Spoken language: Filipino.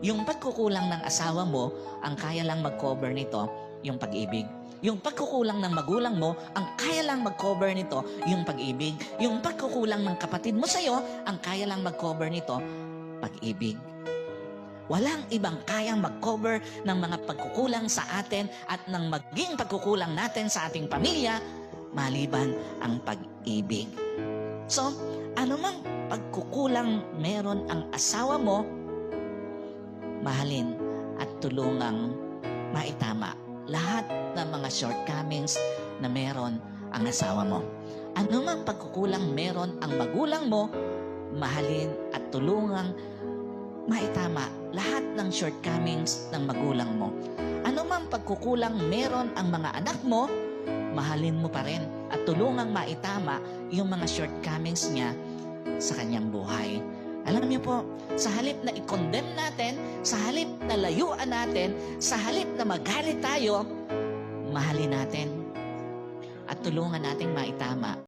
Yung pagkukulang ng asawa mo, ang kaya lang mag-cover nito, yung pag-ibig. Yung pagkukulang ng magulang mo, ang kaya lang mag-cover nito, yung pag-ibig. Yung pagkukulang ng kapatid mo sa'yo, ang kaya lang mag-cover nito, pag-ibig. Walang ibang kayang mag-cover ng mga pagkukulang sa atin at ng maging pagkukulang natin sa ating pamilya, maliban ang pag-ibig. So, anumang pagkukulang meron ang asawa mo, mahalin at tulungang maitama lahat ng mga shortcomings na meron ang asawa mo. Anumang pagkukulang meron ang magulang mo, mahalin at tulungang maitama lahat ng shortcomings ng magulang mo. Anumang pagkukulang meron ang mga anak mo, mahalin mo pa rin at tulungang maitama yung mga shortcomings niya sa kanyang buhay. Alam niyo po, sa halip na i-condemn natin, sa halip na layuan natin, sa halip na magalit tayo, mahalin natin at tulungan nating maitama